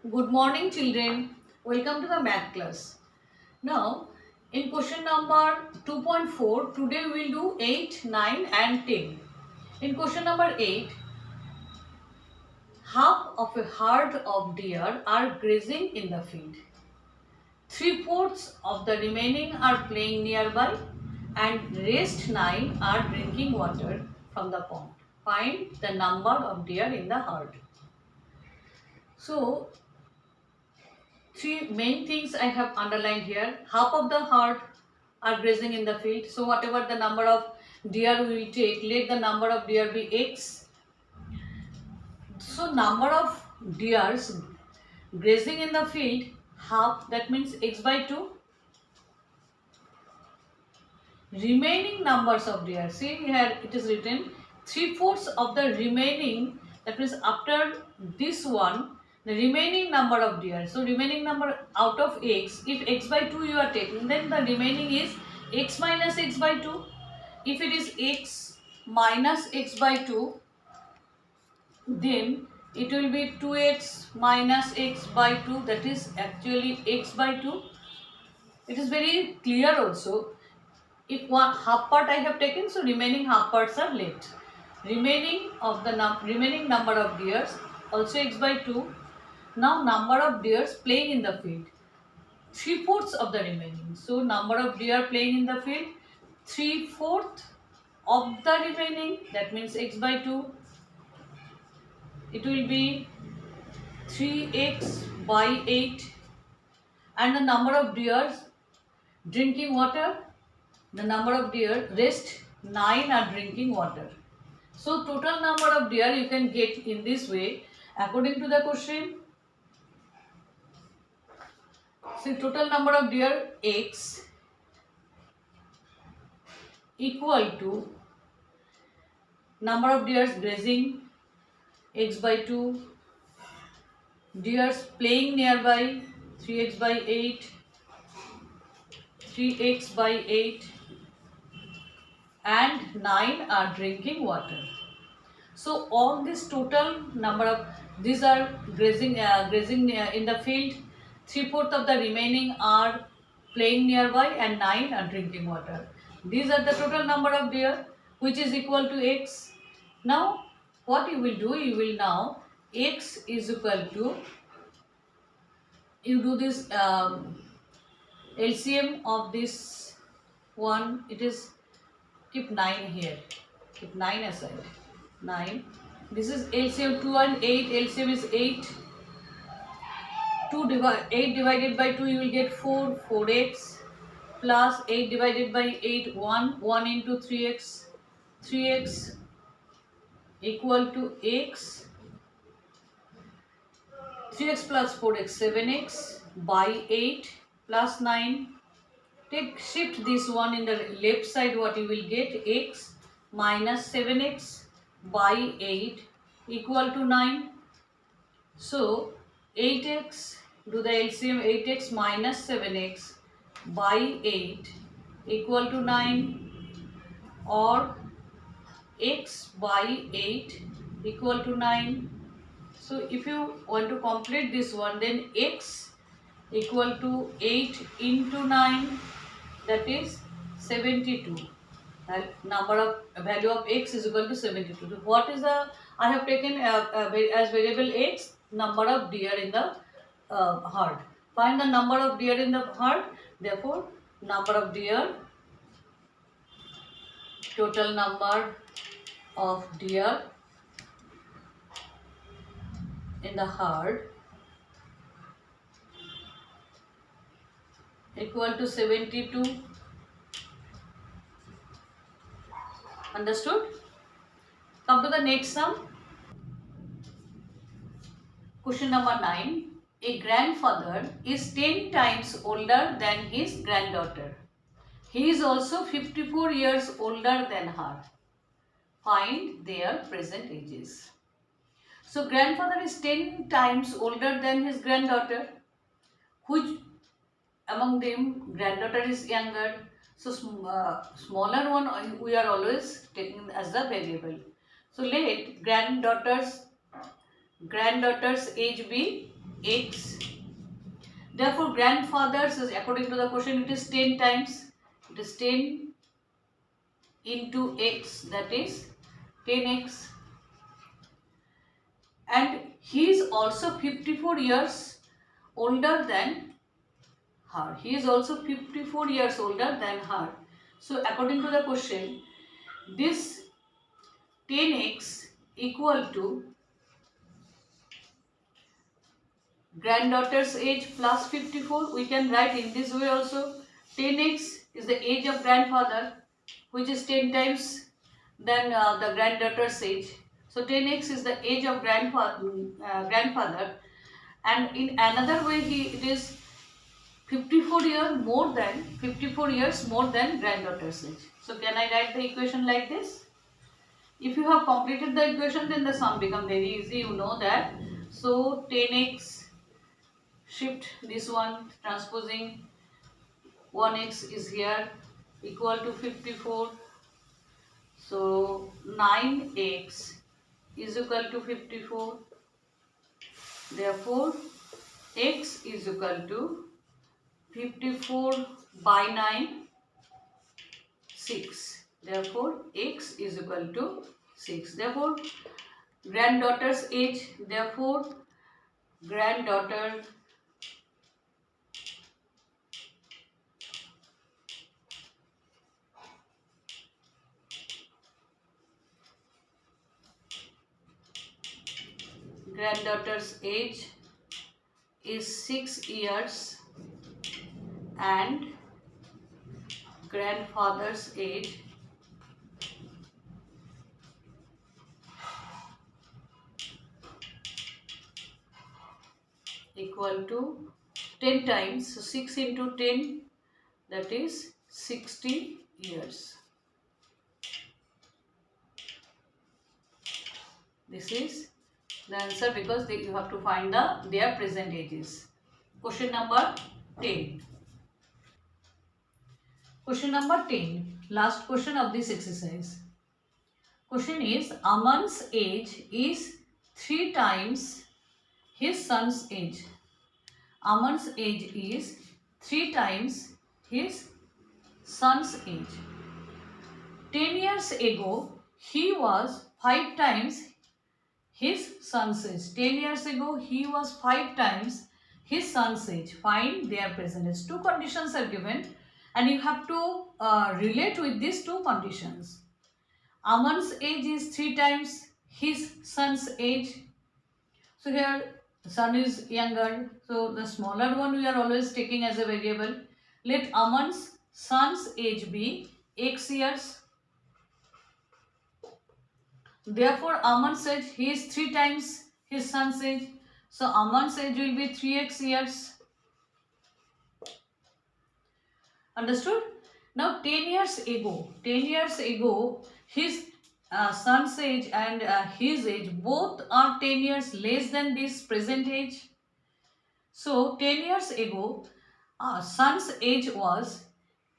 Good morning, children. Welcome to the math class. Now, in question number 2.4, today we will do 8, 9 and 10. In question number 8, half of a herd of deer are grazing in the field. Three-fourths of the remaining are playing nearby and rest 9 are drinking water from the pond. Find the number of deer in the herd. So, three main things I have underlined here. Half of the herd are grazing in the field. So whatever the number of deer we will take, let the number of deer be x. So number of deers grazing in the field, half, that means x by 2. Remaining numbers of deer, see here it is written three-fourths of the remaining, that means after this one, the remaining number of deer. So remaining number out of x, if x by 2 you are taking, then the remaining is x minus x by 2. If it is x minus x by 2, then it will be 2x minus x by 2, that is actually x by 2. It is very clear also. If one half part I have taken, so remaining half parts are left. Remaining of the remaining number of deers also x by 2. Now number of deers playing in the field, three-fourths of the remaining. So number of deer playing in the field, three-fourths of the remaining, that means x by 2. It will be 3x by 8. And the number of deers drinking water, the number of deer, rest 9 are drinking water. So total number of deer you can get in this way according to the question. So total number of deer x equal to number of deers grazing x by 2, deers playing nearby 3x by 8, 3x by 8 and 9 are drinking water. So all this total number of these are grazing in the field. Three-fourths of the remaining are playing nearby and 9 are drinking water. These are the total number of deer, which is equal to x. Now what you will do, you will now x is equal to, you do this LCM of this one, it is, keep 9 here, keep 9 aside, 9. This is LCM 2 and 8, LCM is 8. 8 divided by 2 you will get 4, 4x plus 8 divided by 8, 1 into 3x, 3x equal to x, 3x plus 4x, 7x by 8 plus 9. Shift this one in the left side, what you will get, x minus 7x by 8 equal to 9. So 8x, do the LCM, 8x minus 7x by 8 equal to 9, or x by 8 equal to 9. So if you want to complete this one, then x equal to 8 into 9, that is 72. Number of value of x is equal to 72. So what is the, I have taken as variable x, number of deer in the herd. Find the number of deer in the herd. Therefore number of deer, total number of deer in the herd equal to 72. Understood? Come to the next sum. Question number 9. A grandfather is 10 times older than his granddaughter. He is also 54 years older than her. Find their present ages. So grandfather is 10 times older than his granddaughter. Which among them granddaughter is younger? So smaller one we are always taking as the variable. So let granddaughter's age be x. Therefore, grandfather's is, according to the question, it is 10 times. It is 10 into x, that is 10x. And he is also 54 years older than her. He is also 54 years older than her. So, according to the question, this 10x equal to granddaughter's age plus 54. We can write in this way also. 10x is the age of grandfather, which is 10 times than the granddaughter's age. So 10x is the age of grandfather, and in another way it is 54 years more than granddaughter's age. So can I write the equation like this? If you have completed the equation, then the sum become very easy. You know that. So 10x, shift this one, transposing 1x is here, equal to 54. So 9x is equal to 54. Therefore, x is equal to 54 by 9, 6. Therefore, x is equal to 6. Therefore, granddaughter's age, therefore, granddaughter's age is 6 years and grandfather's age equal to 10 times. So 6 into 10, that is 60 years. This is the answer, because you have to find their present ages. Question number 10. Question number 10. Last question of this exercise. Question is, Aman's age is 3 times his son's age. Aman's age is 3 times his son's age. 10 years ago, he was 5 times his son's age. 10 years ago, he was 5 times his son's age. Find their present age. Two conditions are given and you have to relate with these two conditions. Aman's age is 3 times his son's age. So here the son is younger. So the smaller one we are always taking as a variable. Let Aman's son's age be x years. Therefore, Aman's age, he is 3 times his son's age. So, Aman's age will be 3x years. Understood? Now, 10 years ago, his son's age and his age both are 10 years less than this present age. So, 10 years ago, son's age was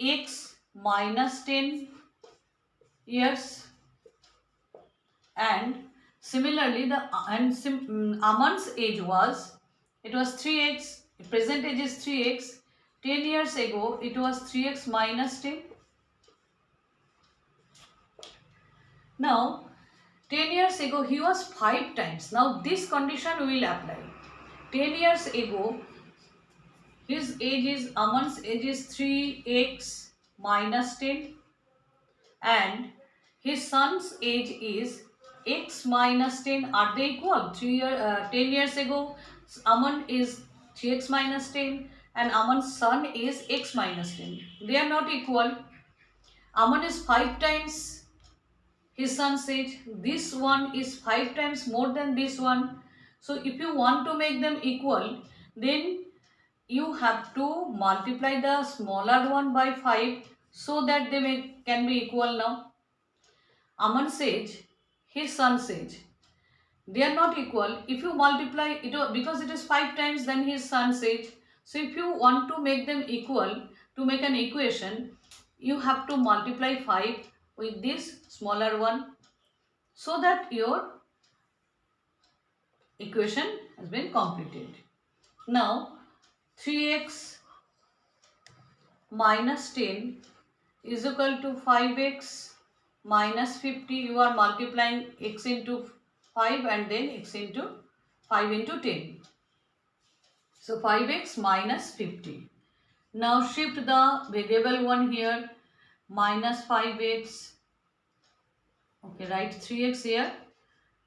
x minus 10 years. And similarly, Aman's age was 3x, present age is 3x, 10 years ago it was 3x minus 10. Now, 10 years ago he was 5 times. Now, this condition we will apply. 10 years ago, his age is, Aman's age is 3x minus 10 and his son's age is x minus 10. Are they equal? 10 years ago, Aman is 3x minus 10 and Aman's son is x minus 10. They are not equal. Aman is 5 times his son's age. This one is 5 times more than this one. So, if you want to make them equal, then you have to multiply the smaller one by 5 so that they can be equal now. Aman's age, his son's age, they are not equal. If you multiply it, because it is 5 times than his son's age, so if you want to make them equal, to make an equation, you have to multiply 5 with this smaller one so that your equation has been completed. Now 3x minus 10 is equal to 5x minus 50. You are multiplying x into 5 and then x into 5 into 10. So 5x minus 50. Now shift the variable one here, minus 5x. Okay, write 3x here.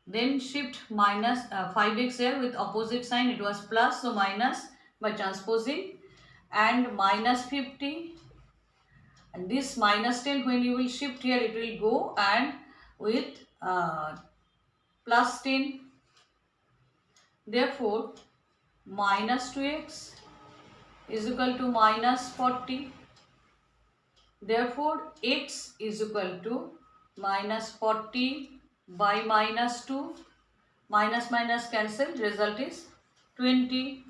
Then shift minus 5x here with opposite sign. It was plus, so minus by transposing, and minus 50. And this minus 10, when you will shift here, it will go and with plus 10. Therefore, minus 2x is equal to minus 40. Therefore, x is equal to minus 40 by minus 2. Minus minus cancelled, result is 20.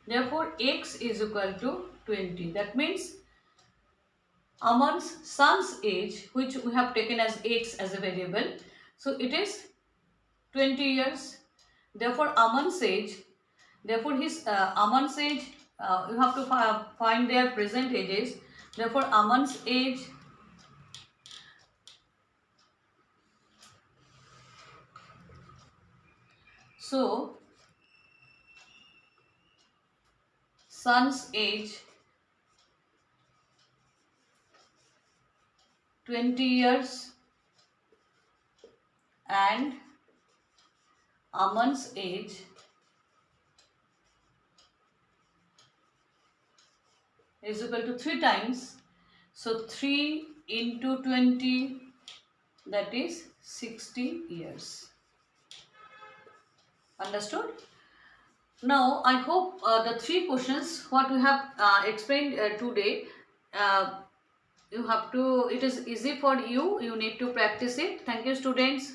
Therefore, x is equal to 20. That means Aman's son's age, which we have taken as x as a variable, so it is 20 years. Therefore, Aman's age, Aman's age, you have to find their present ages. Therefore, Aman's age so son's age 20 years and Aman's age is equal to 3 times. So 3 into 20, that is 60 years. Understood? Now I hope the 3 questions what we have explained today, you have to, it is easy for you, you need to practice it. Thank you, students.